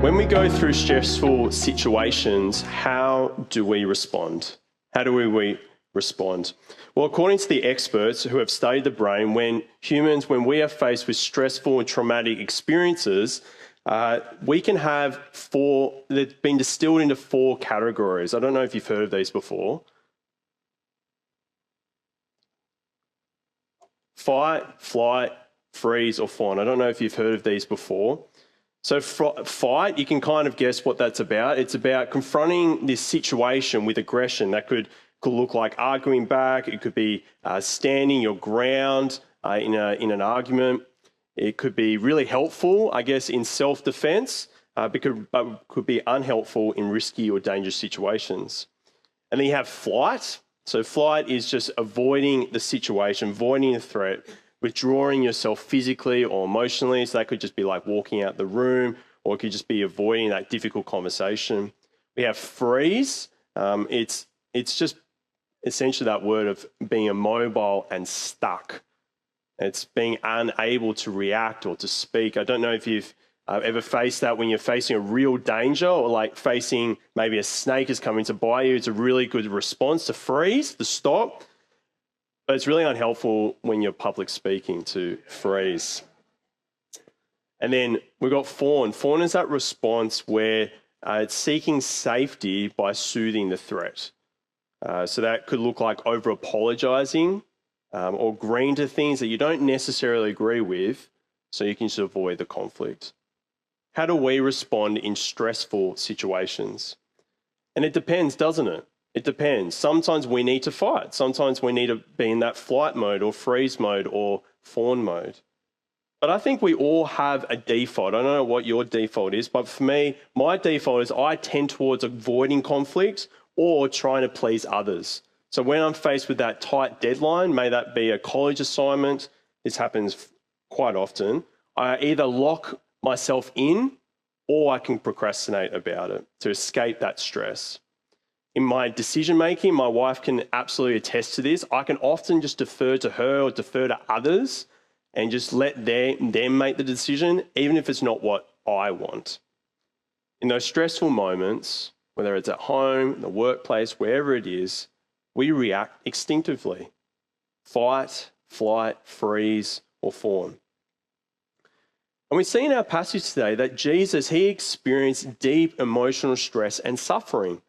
When we go through stressful situations, how do we respond? How do we respond? Well, according to the experts who have studied the brain, when we are faced with stressful and traumatic experiences, we can have they've been distilled into 4 categories. I don't know if you've heard of these before. Fight, flight, freeze, or fawn. I don't know if you've heard of these before. So fight, you can kind of guess what that's about. It's about confronting this situation with aggression. That could look like arguing back. It could be standing your ground in an argument. It could be really helpful, I guess, in self-defense, but could be unhelpful in risky or dangerous situations. And then you have flight. So flight is just avoiding the situation, avoiding the threat, withdrawing yourself physically or emotionally. So that could just be like walking out the room, or it could just be avoiding that difficult conversation. We have freeze. It's just essentially that word of being immobile and stuck. It's being unable to react or to speak. I don't know if you've ever faced that when you're facing a real danger, or like facing maybe a snake is coming to bite you. It's a really good response to freeze, to stop. But it's really unhelpful when you're public speaking to freeze. And then we've got fawn. Fawn is that response where it's seeking safety by soothing the threat. So that could look like over-apologizing or agreeing to things that you don't necessarily agree with so you can just avoid the conflict. How do we respond in stressful situations? And it depends, doesn't it? It depends. Sometimes we need to fight. Sometimes we need to be in that flight mode or freeze mode or fawn mode. But I think we all have a default. I don't know what your default is, but for me, my default is I tend towards avoiding conflict or trying to please others. So when I'm faced with that tight deadline, may that be a college assignment, this happens quite often, I either lock myself in or I can procrastinate about it to escape that stress. In my decision making, my wife can absolutely attest to this. I can often just defer to her or defer to others and just let them make the decision, even if it's not what I want. In those stressful moments, whether it's at home, in the workplace, wherever it is, we react instinctively. Fight, flight, freeze, or fawn. And we see in our passage today that Jesus, he experienced deep emotional stress and suffering.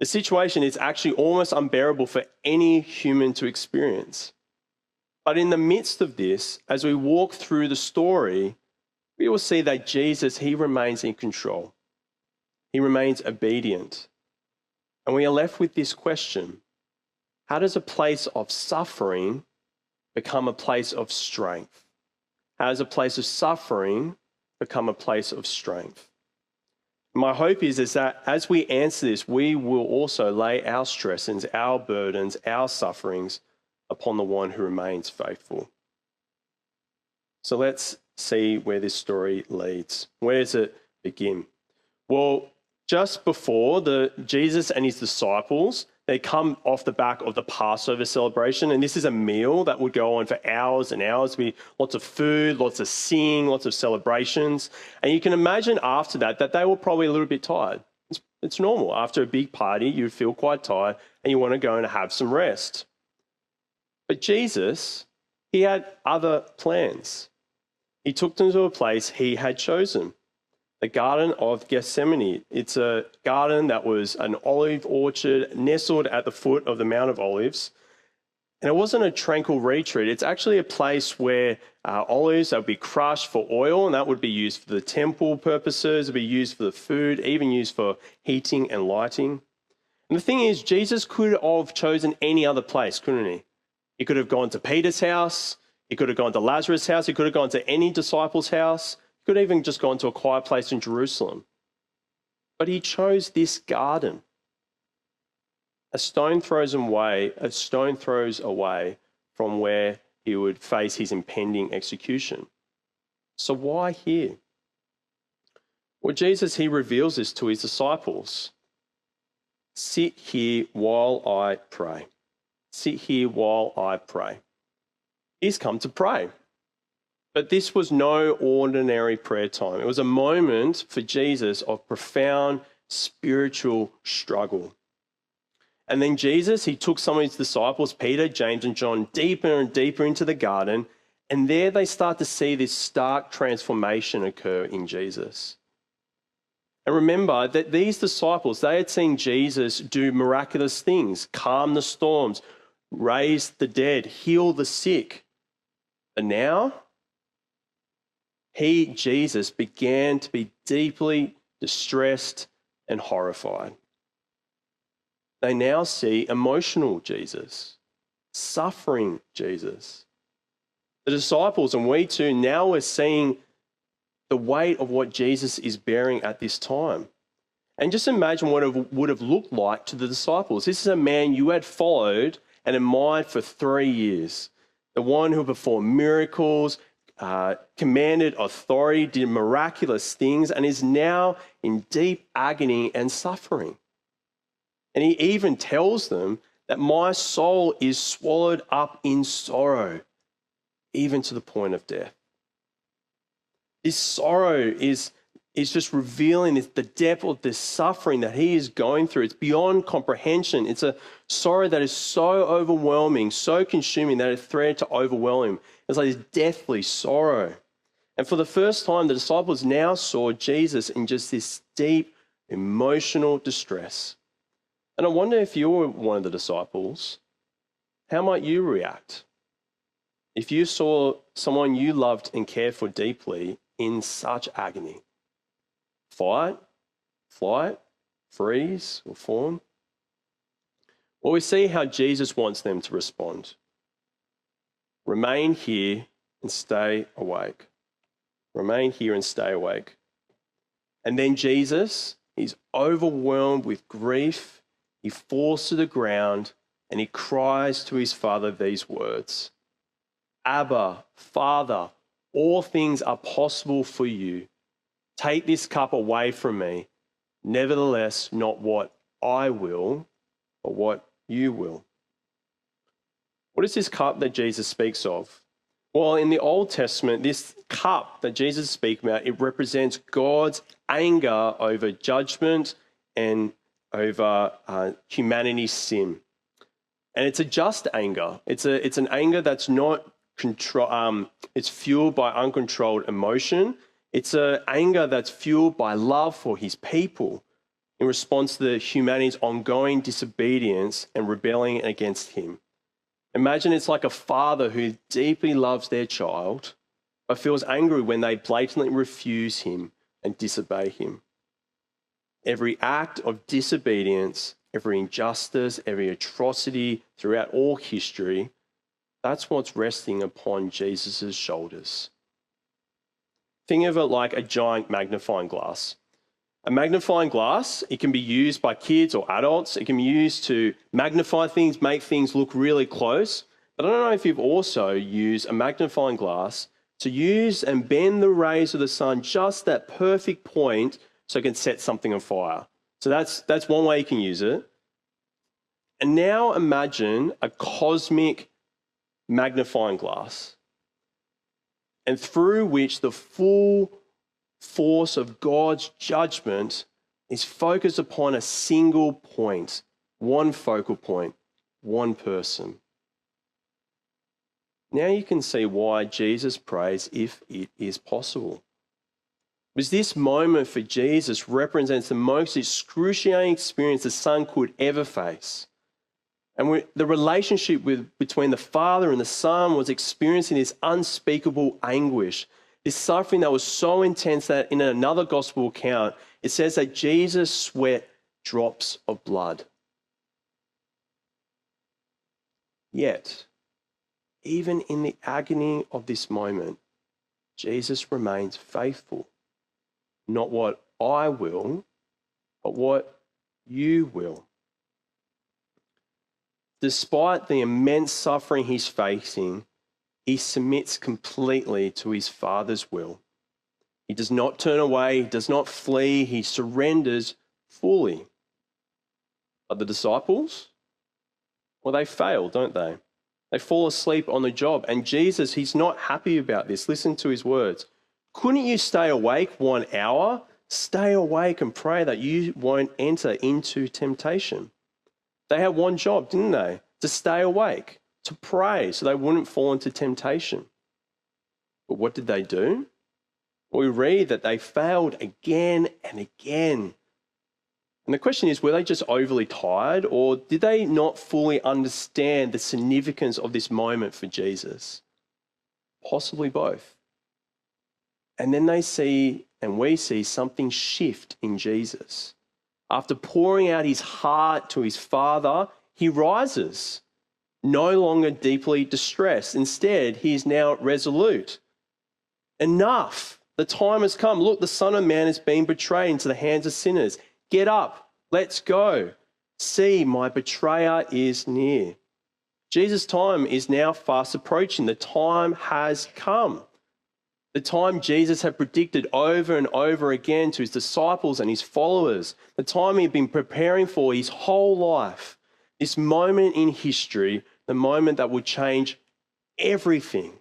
The situation is actually almost unbearable for any human to experience. But in the midst of this, as we walk through the story, we will see that Jesus, he remains in control. He remains obedient. And we are left with this question: how does a place of suffering become a place of strength? How does a place of suffering become a place of strength? My hope is that as we answer this, we will also lay our stresses, our burdens, our sufferings upon the one who remains faithful. So let's see where this story leads. Where does it begin? Well, just before Jesus and his disciples, they come off the back of the Passover celebration, and this is a meal that would go on for hours and hours. There'd be lots of food, lots of singing, lots of celebrations. And you can imagine after that they were probably a little bit tired. It's normal. After a big party, you feel quite tired and you want to go and have some rest. But Jesus, he had other plans. He took them to a place he had chosen. The Garden of Gethsemane. It's a garden that was an olive orchard nestled at the foot of the Mount of Olives. And it wasn't a tranquil retreat. It's actually a place where olives that would be crushed for oil, and that would be used for the temple purposes, it would be used for the food, even used for heating and lighting. And the thing is, Jesus could have chosen any other place, couldn't he? He could have gone to Peter's house. He could have gone to Lazarus' house. He could have gone to any disciple's house. Could have even just gone to a quiet place in Jerusalem. But he chose this garden. A stone throws away from where he would face his impending execution. So why here? Well, Jesus, he reveals this to his disciples. Sit here while I pray. Sit here while I pray. He's come to pray. But this was no ordinary prayer time. It was a moment for Jesus of profound spiritual struggle. And then Jesus, he took some of his disciples, Peter, James, and John, deeper and deeper into the garden. And there they start to see this stark transformation occur in Jesus. And remember that these disciples, they had seen Jesus do miraculous things, calm the storms, raise the dead, heal the sick. But now, Jesus, began to be deeply distressed and horrified. They now see emotional Jesus, suffering Jesus. The disciples, and we too, now are seeing the weight of what Jesus is bearing at this time. And just imagine what it would have looked like to the disciples. This is a man you had followed and admired for 3 years. The one who performed miracles, commanded authority, did miraculous things, and is now in deep agony and suffering. And he even tells them that my soul is swallowed up in sorrow, even to the point of death. This sorrow is just revealing the depth of the suffering that he is going through. It's beyond comprehension. It's a sorrow that is so overwhelming, so consuming that it threatened to overwhelm him. It's like this deathly sorrow. And for the first time, the disciples now saw Jesus in just this deep emotional distress. And I wonder if you were one of the disciples, how might you react if you saw someone you loved and cared for deeply in such agony? Fight, flight, freeze, or fawn? Well, we see how Jesus wants them to respond. Remain here and stay awake. Remain here and stay awake. And then Jesus, he's overwhelmed with grief. He falls to the ground and he cries to his Father these words, Abba, Father, all things are possible for you. Take this cup away from me. Nevertheless, not what I will, but what you will. What is this cup that Jesus speaks of? Well, in the Old Testament, this cup that Jesus speaks about, it represents God's anger over judgment and over humanity's sin. And it's a just anger. It's an anger that's not it's fueled by uncontrolled emotion. It's an anger that's fueled by love for his people in response to humanity's ongoing disobedience and rebelling against him. Imagine it's like a father who deeply loves their child, but feels angry when they blatantly refuse him and disobey him. Every act of disobedience, every injustice, every atrocity throughout all history, that's what's resting upon Jesus' shoulders. Think of it like a giant magnifying glass. A magnifying glass, it can be used by kids or adults. It can be used to magnify things, make things look really close. But I don't know if you've also used a magnifying glass to use and bend the rays of the sun just that perfect point so it can set something on fire. So that's one way you can use it. And now imagine a cosmic magnifying glass, and through which the full force of God's judgment is focused upon a single point, one focal point, one person. Now you can see why Jesus prays if it is possible. Because this moment for Jesus represents the most excruciating experience the Son could ever face. And the relationship between the Father and the Son was experiencing this unspeakable anguish, this suffering that was so intense that in another gospel account, it says that Jesus sweat drops of blood. Yet, even in the agony of this moment, Jesus remains faithful. Not what I will, but what you will. Despite the immense suffering he's facing, he submits completely to his Father's will. He does not turn away, he does not flee, he surrenders fully. But the disciples, well, they fail, don't they? They fall asleep on the job. And Jesus, he's not happy about this. Listen to his words. Couldn't you stay awake 1 hour? Stay awake and pray that you won't enter into temptation. They had one job, didn't they? To stay awake, to pray so they wouldn't fall into temptation. But what did they do? Well, we read that they failed again and again. And the question is, were they just overly tired, or did they not fully understand the significance of this moment for Jesus? Possibly both. And then they see, and we see, something shift in Jesus. After pouring out his heart to his Father, he rises, no longer deeply distressed. Instead, he is now resolute. Enough. The time has come. Look, the Son of Man is being betrayed into the hands of sinners. Get up. Let's go. See, my betrayer is near. Jesus' time is now fast approaching. The time has come. The time Jesus had predicted over and over again to his disciples and his followers. The time he'd been preparing for his whole life. This moment in history, the moment that would change everything,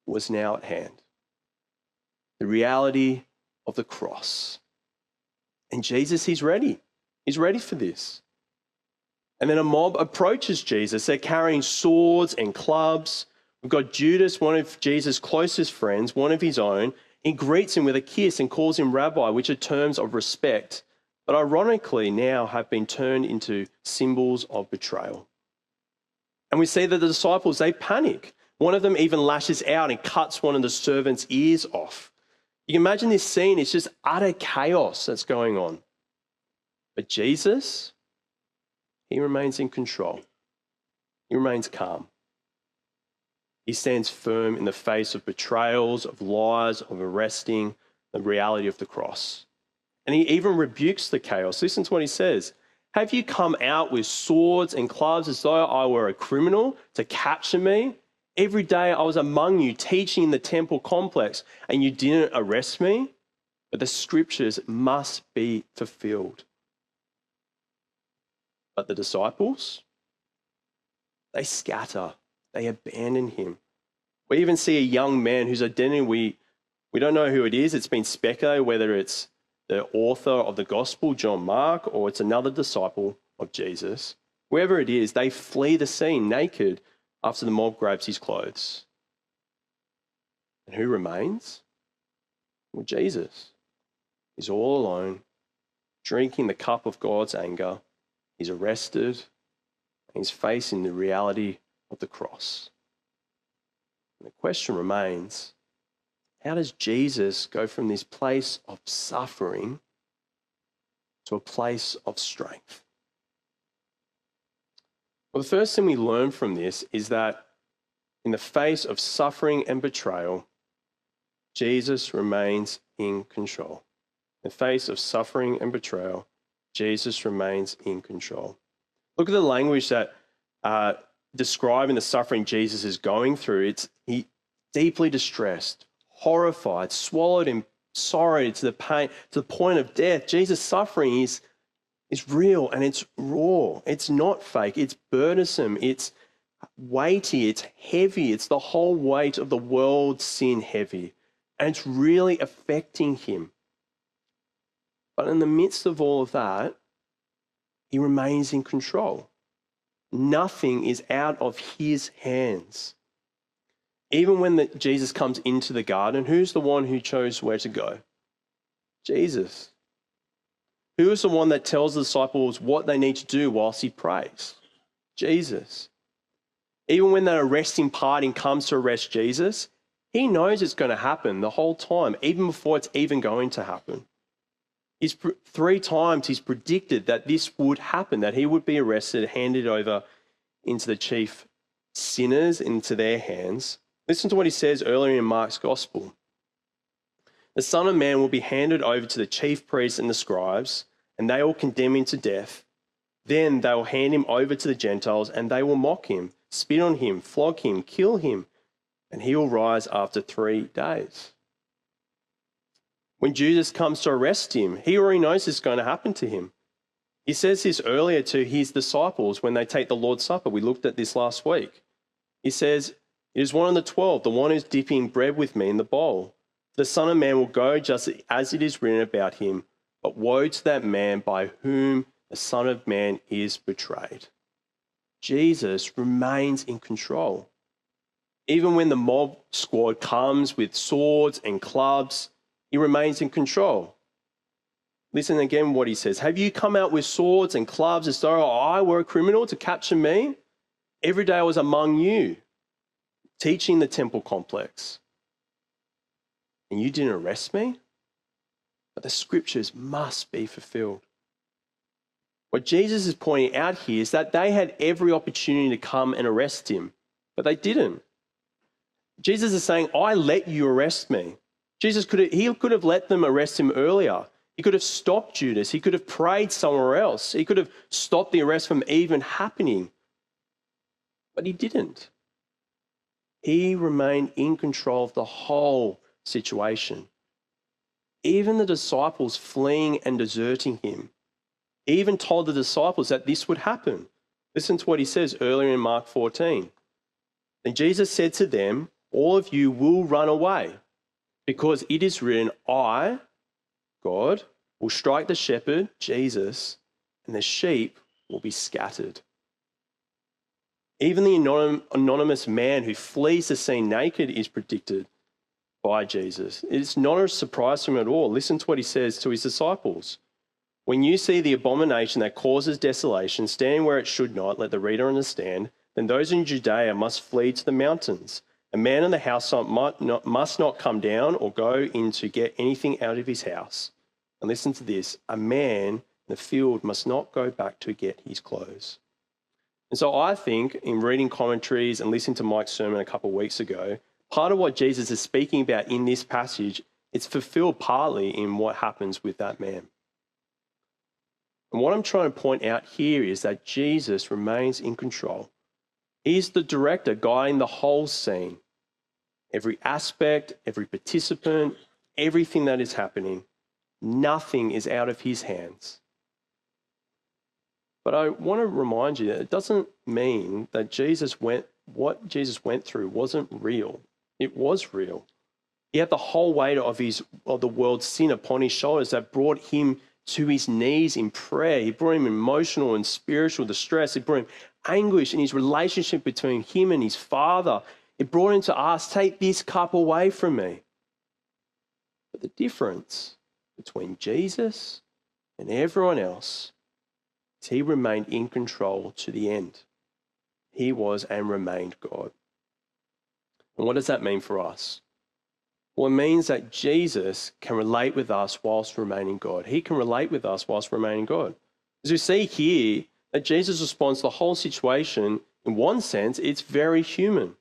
was now at hand. The reality of the cross. And Jesus, he's ready. He's ready for this. And then a mob approaches Jesus. They're carrying swords and clubs. We've got Judas, one of Jesus' closest friends, one of his own. He greets him with a kiss and calls him rabbi, which are terms of respect, but ironically now have been turned into symbols of betrayal. And we see that the disciples, they panic. One of them even lashes out and cuts one of the servants' ears off. You can imagine this scene. It's just utter chaos that's going on. But Jesus, he remains in control. He remains calm. He stands firm in the face of betrayals, of lies, of arresting, the reality of the cross. And he even rebukes the chaos. Listen to what he says. Have you come out with swords and clubs as though I were a criminal to capture me? Every day I was among you teaching in the temple complex and you didn't arrest me? But the scriptures must be fulfilled. But the disciples, they scatter. They abandon him. We even see a young man whose identity we don't know who it is. It's been speculated whether it's the author of the gospel, John Mark, or it's another disciple of Jesus. Whoever it is, they flee the scene naked after the mob grabs his clothes. And who remains? Well, Jesus. He's all alone, drinking the cup of God's anger. He's arrested, and he's facing the reality of the cross. And the question remains, how does Jesus go from this place of suffering to a place of strength? Well, the first thing we learn from this is that in the face of suffering and betrayal, Jesus remains in control. In the face of suffering and betrayal, Jesus remains in control. Look at the language that describing the suffering Jesus is going through. He deeply distressed, horrified, swallowed in sorrow to the pain, to the point of death. Jesus' suffering is real and it's raw. It's not fake. It's burdensome. It's weighty. It's heavy. It's the whole weight of the world's sin heavy. And it's really affecting him. But in the midst of all of that, he remains in control. Nothing is out of his hands. Even when Jesus comes into the garden, who's the one who chose where to go? Jesus. Who is the one that tells the disciples what they need to do whilst he prays? Jesus. Even when that arresting party comes to arrest Jesus, he knows it's going to happen the whole time, even before it's even going to happen. 3 times he's predicted that this would happen, that he would be arrested, handed over into the chief sinners, into their hands. Listen to what he says earlier in Mark's gospel. The Son of Man will be handed over to the chief priests and the scribes, and they will condemn him to death. Then they will hand him over to the Gentiles, and they will mock him, spit on him, flog him, kill him, and he will rise after 3 days. When Jesus comes to arrest him, he already knows this is going to happen to him. He says this earlier to his disciples when they take the Lord's Supper. We looked at this last week. He says, "It is one of the 12, the one who's dipping bread with me in the bowl. The Son of Man will go just as it is written about him, but woe to that man by whom the Son of Man is betrayed." Jesus remains in control. Even when the mob squad comes with swords and clubs, he remains in control. Listen again what he says. "Have you come out with swords and clubs as though I were a criminal to capture me? Every day I was among you, teaching the temple complex. And you didn't arrest me? But the scriptures must be fulfilled." What Jesus is pointing out here is that they had every opportunity to come and arrest him, but they didn't. Jesus is saying, "I let you arrest me." He could have let them arrest him earlier. He could have stopped Judas. He could have prayed somewhere else. He could have stopped the arrest from even happening. But he didn't. He remained in control of the whole situation. Even the disciples fleeing and deserting him, he even told the disciples that this would happen. Listen to what he says earlier in Mark 14. "Then Jesus said to them, 'All of you will run away, because it is written, I, God, will strike the shepherd, Jesus, and the sheep will be scattered.'" Even the anonymous man who flees the scene naked is predicted by Jesus. It's not a surprise to him at all. Listen to what he says to his disciples. "When you see the abomination that causes desolation standing where it should not, let the reader understand, then those in Judea must flee to the mountains. A man in the house must not come down or go in to get anything out of his house." And listen to this, "A man in the field must not go back to get his clothes." And so I think in reading commentaries and listening to Mike's sermon a couple of weeks ago, part of what Jesus is speaking about in this passage, it's fulfilled partly in what happens with that man. And what I'm trying to point out here is that Jesus remains in control. He's the director guiding the whole scene. Every aspect, every participant, everything that is happening, nothing is out of his hands. But I want to remind you that it doesn't mean that what Jesus went through wasn't real. It was real. He had the whole weight of the world's sin upon his shoulders that brought him to his knees in prayer. He brought him emotional and spiritual distress. It brought him anguish in his relationship between him and his Father. It brought him to ask, "Take this cup away from me." But the difference between Jesus and everyone else is he remained in control to the end. He was and remained God. And what does that mean for us? Well, it means that Jesus can relate with us whilst remaining God. He can relate with us whilst remaining God. As we see here, that Jesus responds to the whole situation, in one sense, it's very human.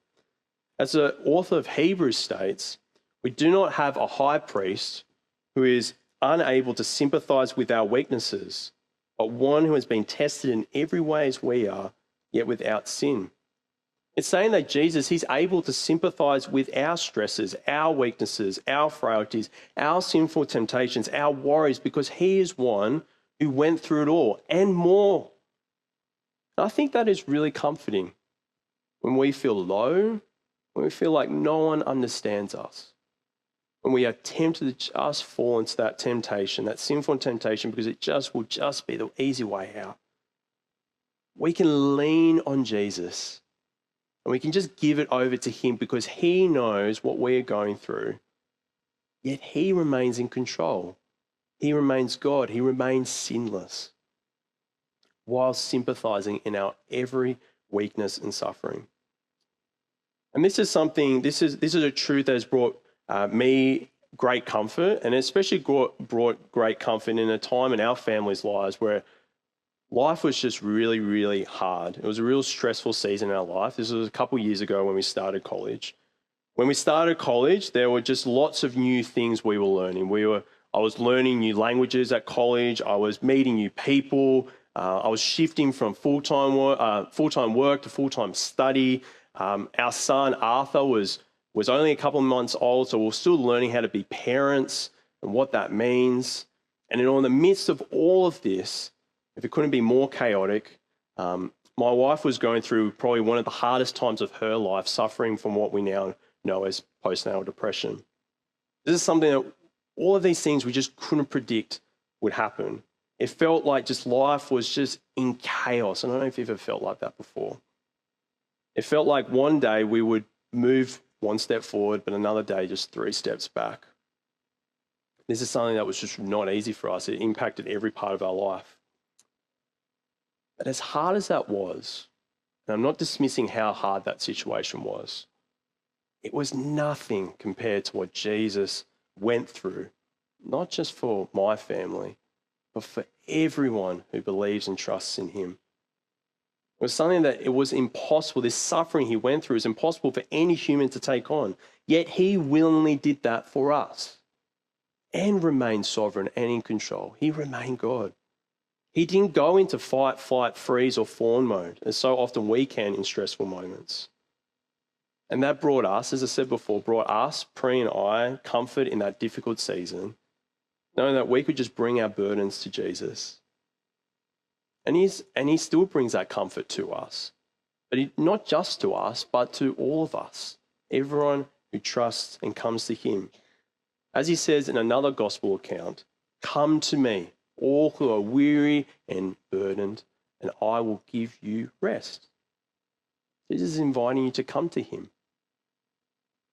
As the author of Hebrews states, we do not have a high priest who is unable to sympathize with our weaknesses, but one who has been tested in every way as we are, yet without sin. It's saying that Jesus, he's able to sympathize with our stresses, our weaknesses, our frailties, our sinful temptations, our worries, because he is one who went through it all and more. And I think that is really comforting when we feel low, when we feel like no one understands us, when we are tempted to just fall into that temptation, that sinful temptation, because it will just be the easy way out. We can lean on Jesus and we can just give it over to him because he knows what we are going through. Yet he remains in control. He remains God. He remains sinless while sympathizing in our every weakness and suffering. And this is a truth that has brought me great comfort, and especially brought great comfort in a time in our family's lives where life was just really, really hard. It was a real stressful season in our life. This was a couple of years ago when we started college. When we started college, there were just lots of new things we were learning. I was learning new languages at college. I was meeting new people. I was shifting from full-time work to full-time study. Our son, Arthur, was only a couple of months old, so we were still learning how to be parents and what that means. And in the midst of all of this, if it couldn't be more chaotic, my wife was going through probably one of the hardest times of her life, suffering from what we now know as postnatal depression. This is something that all of these things we just couldn't predict would happen. It felt like just life was just in chaos. I don't know if you've ever felt like that before. It felt like one day we would move one step forward, but another day just 3 steps back. This is something that was just not easy for us. It impacted every part of our life. But as hard as that was, and I'm not dismissing how hard that situation was, it was nothing compared to what Jesus went through, not just for my family, but for everyone who believes and trusts in him. It was something that it was impossible. This suffering he went through is impossible for any human to take on. Yet he willingly did that for us and remained sovereign and in control. He remained God. He didn't go into fight, flight, freeze, or fawn mode, as so often we can in stressful moments. And that brought us, as I said before, Pri and I, comfort in that difficult season, knowing that we could just bring our burdens to Jesus. And he still brings that comfort to us. But not just to us, but to all of us, everyone who trusts and comes to him. As he says in another gospel account, "Come to me, all who are weary and burdened, and I will give you rest." Jesus is inviting you to come to him.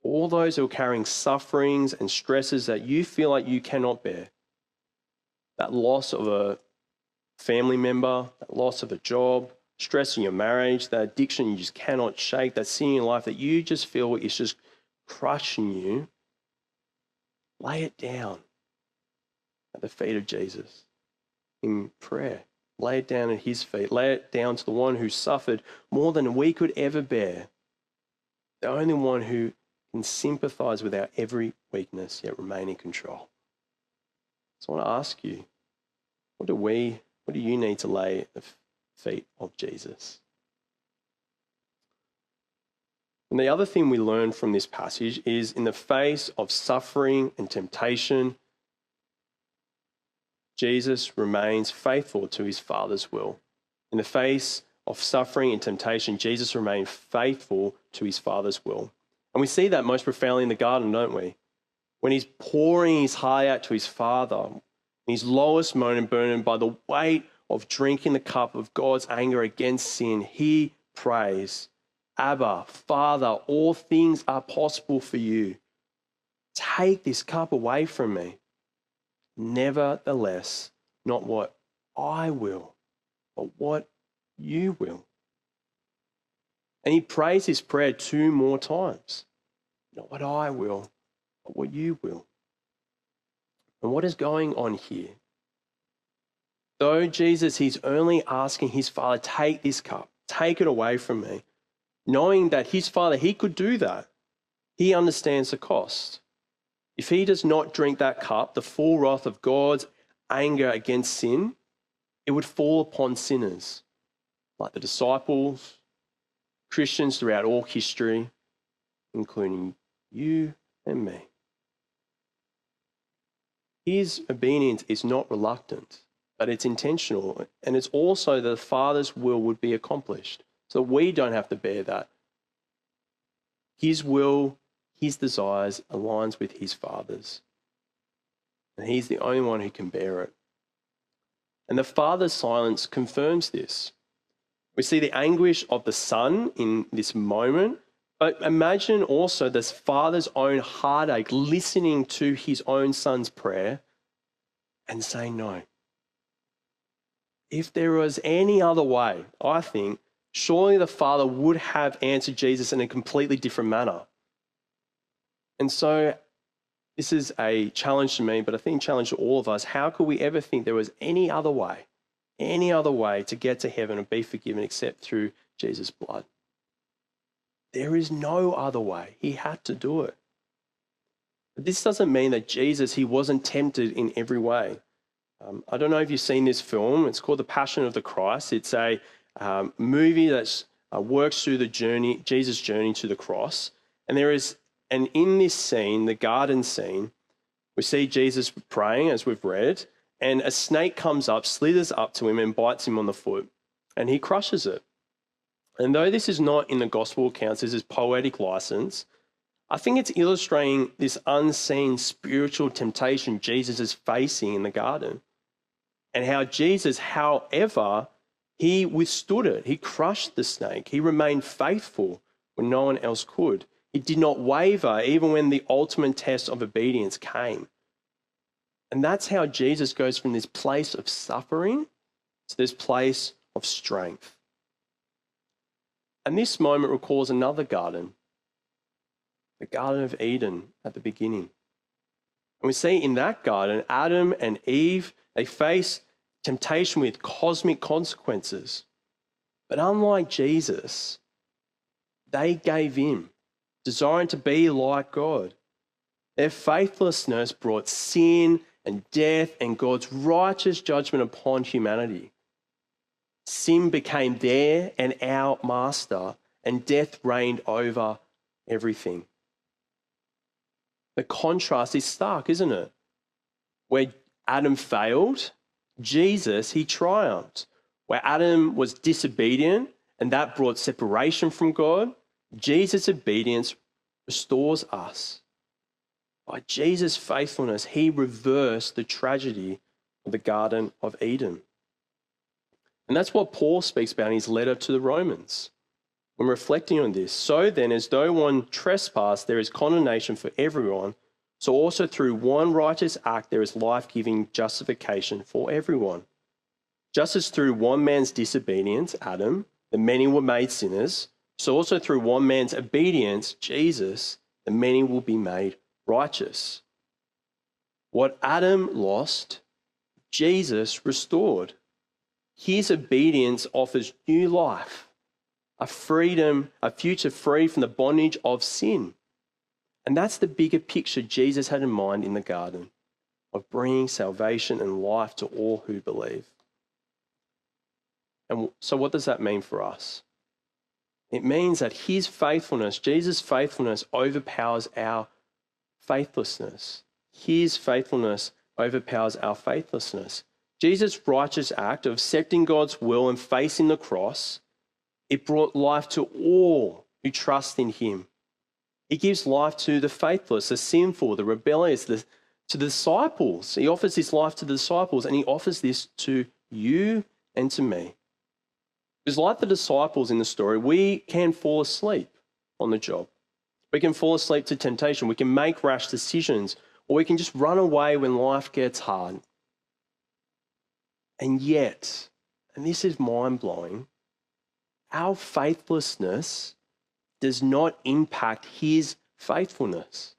All those who are carrying sufferings and stresses that you feel like you cannot bear, that loss of a family member, that loss of a job, stress in your marriage, that addiction you just cannot shake, that sin in your life that you just feel is just crushing you, lay it down at the feet of Jesus in prayer. Lay it down at his feet. Lay it down to the one who suffered more than we could ever bear, the only one who can sympathize with our every weakness yet remain in control. So I want to ask you, what do you need to lay at the feet of Jesus? And the other thing we learn from this passage is in the face of suffering and temptation, Jesus remains faithful to his Father's will. In the face of suffering and temptation, Jesus remained faithful to his Father's will. And we see that most profoundly in the garden, don't we? When he's pouring his heart out to his Father, in his lowest moment, burdened by the weight of drinking the cup of God's anger against sin, he prays, "Abba, Father, all things are possible for you. Take this cup away from me. Nevertheless, not what I will, but what you will." And he prays this prayer 2 more times. Not what I will, but what you will. And what is going on here? Though Jesus, he's only asking his Father, take this cup, take it away from me, knowing that his Father, he could do that. He understands the cost. If he does not drink that cup, the full wrath of God's anger against sin, it would fall upon sinners, like the disciples, Christians throughout all history, including you and me. His obedience is not reluctant, but it's intentional. And it's also that the Father's will would be accomplished, so we don't have to bear that. His will, his desires aligns with his Father's. And he's the only one who can bear it. And the Father's silence confirms this. We see the anguish of the Son in this moment, but imagine also this Father's own heartache listening to his own Son's prayer and saying no. If there was any other way, I think, surely the Father would have answered Jesus in a completely different manner. And so this is a challenge to me, but I think a challenge to all of us. How could we ever think there was any other way to get to heaven and be forgiven except through Jesus' blood? There is no other way. He had to do it. But this doesn't mean that Jesus, he wasn't tempted in every way. I don't know if you've seen this film. It's called The Passion of the Christ. It's a movie that works through the journey, Jesus' journey to the cross. And in this scene, the garden scene, we see Jesus praying, as we've read, and a snake comes up, slithers up to him and bites him on the foot, and he crushes it. And though this is not in the gospel accounts, this is poetic license, I think it's illustrating this unseen spiritual temptation Jesus is facing in the garden. And how Jesus, however, he withstood it. He crushed the snake. He remained faithful when no one else could. He did not waver even when the ultimate test of obedience came. And that's how Jesus goes from this place of suffering to this place of strength. And this moment recalls another garden, the Garden of Eden at the beginning. And we see in that garden, Adam and Eve, they face temptation with cosmic consequences. But unlike Jesus, they gave in, desiring to be like God. Their faithlessness brought sin and death and God's righteous judgment upon humanity. Sin became their and our master, and death reigned over everything. The contrast is stark, isn't it? Where Adam failed, Jesus, he triumphed. Where Adam was disobedient and that brought separation from God, Jesus' obedience restores us. By Jesus' faithfulness, he reversed the tragedy of the Garden of Eden. And that's what Paul speaks about in his letter to the Romans. When reflecting on this, so then, as though one trespassed, there is condemnation for everyone, so also through one righteous act there is life-giving justification for everyone. Just as through one man's disobedience, Adam, the many were made sinners, so also through one man's obedience, Jesus, the many will be made righteous. What Adam lost, Jesus restored. His obedience offers new life, a freedom, a future free from the bondage of sin. And that's the bigger picture Jesus had in mind in the garden, of bringing salvation and life to all who believe. And so what does that mean for us? It means that his faithfulness, Jesus' faithfulness, overpowers our faithlessness. His faithfulness overpowers our faithlessness. Jesus' righteous act of accepting God's will and facing the cross, it brought life to all who trust in him. He gives life to the faithless, the sinful, the rebellious, to the disciples. He offers this life to the disciples, and he offers this to you and to me. Because like the disciples in the story, we can fall asleep on the job. We can fall asleep to temptation. We can make rash decisions, or we can just run away when life gets hard. And yet, and this is mind-blowing, our faithlessness does not impact his faithfulness.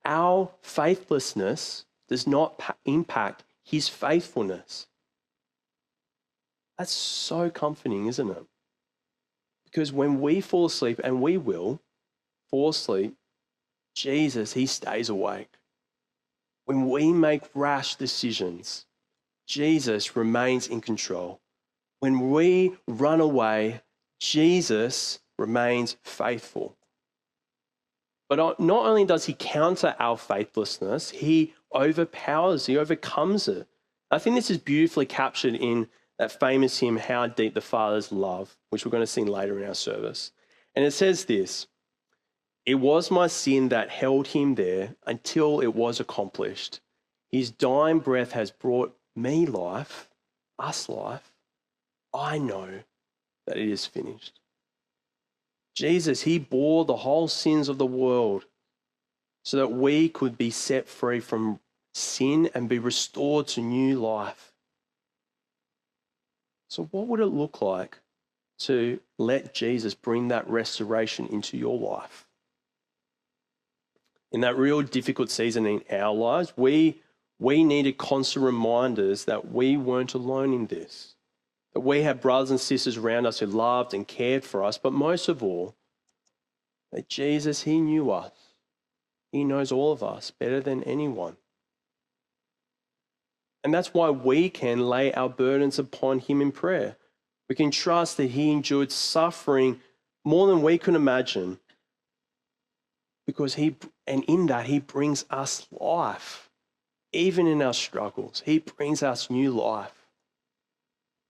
Our faithlessness does not impact his faithfulness. That's so comforting, isn't it? Because when we fall asleep, and we will fall asleep, Jesus, he stays awake. When we make rash decisions, Jesus remains in control. When we run away, Jesus remains faithful. But not only does he counter our faithlessness, he overcomes it. I think this is beautifully captured in that famous hymn, How Deep the Father's Love, which we're going to sing later in our service. And it says this: "It was my sin that held him there until it was accomplished. His dying breath has brought me life, us life. I know that it is finished." Jesus, he bore the whole sins of the world so that we could be set free from sin and be restored to new life. So what would it look like to let Jesus bring that restoration into your life? In that real difficult season in our lives, we needed constant reminders that we weren't alone in this, that we had brothers and sisters around us who loved and cared for us, but most of all, that Jesus, he knew us. He knows all of us better than anyone. And that's why we can lay our burdens upon him in prayer. We can trust that he endured suffering more than we could imagine, because in that he brings us life. Even in our struggles, he brings us new life.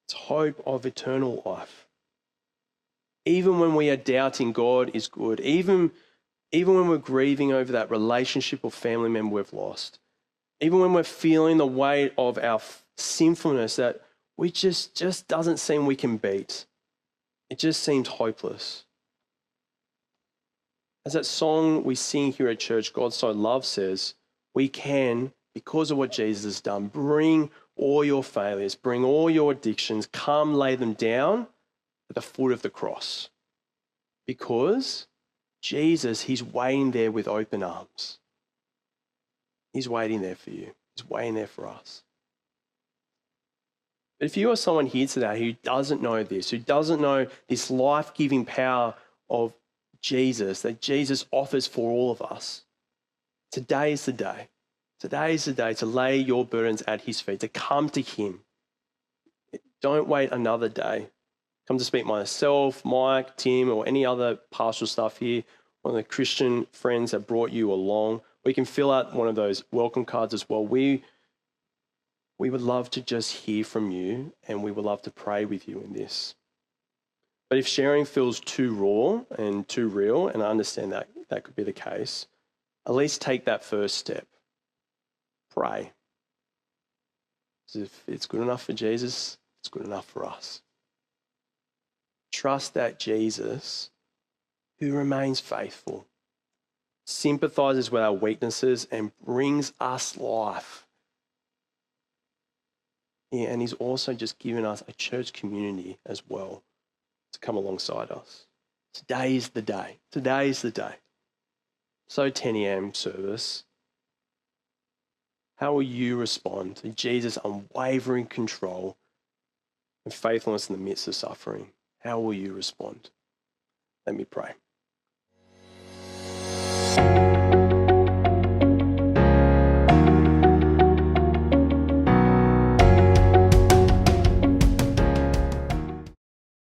It's hope of eternal life. even when we are doubting God is good, even when we're grieving over that relationship or family member we've lost, even when we're feeling the weight of our sinfulness that we just doesn't seem we can beat. It just seems hopeless. As that song we sing here at church, God So Loved, says, we can, because of what Jesus has done, bring all your failures, bring all your addictions, come lay them down at the foot of the cross. Because Jesus, he's waiting there with open arms. He's waiting there for you. He's waiting there for us. But if you are someone here today who doesn't know this, who doesn't know this life-giving power of Jesus, that Jesus offers for all of us, today is the day. Today is the day to lay your burdens at his feet, to come to him. Don't wait another day. Come to speak myself, Mike, Tim, or any other pastoral staff here, one of the Christian friends that brought you along. We can fill out one of those welcome cards as well. We would love to just hear from you, and we would love to pray with you in this. But if sharing feels too raw and too real, and I understand that that could be the case, at least take that first step. Pray. Because if it's good enough for Jesus, it's good enough for us. Trust that Jesus, who remains faithful, sympathizes with our weaknesses and brings us life. Yeah, and he's also just given us a church community as well to come alongside us. Today is the day. Today is the day. So 10 a.m. service, how will you respond to Jesus' unwavering control and faithfulness in the midst of suffering? How will you respond? Let me pray.